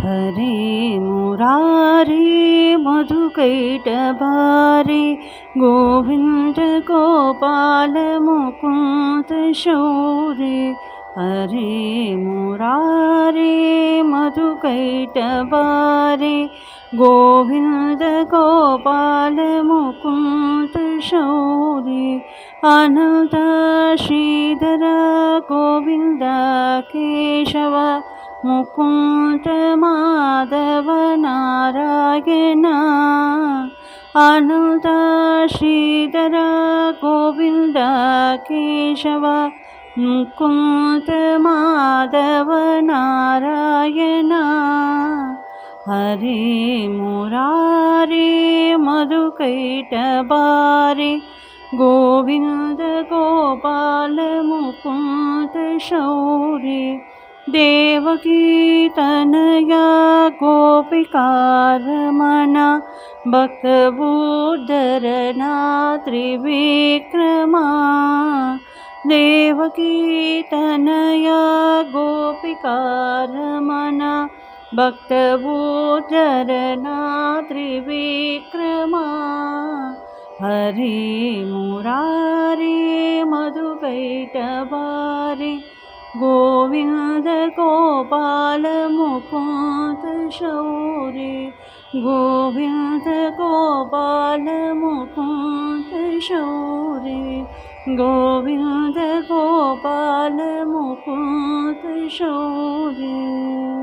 हरे मुरारे मधुकैटभारे गोविंद गोपाल मुकुंद शौरे। हरे मुरारे मधुकैटभारे गोविंद गोपाल मुकुंद शौरे। आनंद श्रीधर गोविंद केशव मुकुंद माधव नारायण। आनंद श्रीधर गोविंद केशव मुकुंद माधव नारायण। हरे मुरारे मधुकैटभारे गोविंद गोपाल मुकुंद शौरे। देवकी तनया गोपिका रमण भक्तबुद्धरना त्रिविक्रमा। देवकी तनया गोपिका रमण भक्तबुद्धरना त्रिविक्रमा। हरे मुरारे मधुकैटभारे गोविंद गोपाल मुकुंद शौरे। गोविंद गोपाल मुकुंद शौरे। गोविंद गोपाल मुकुंद शौरे।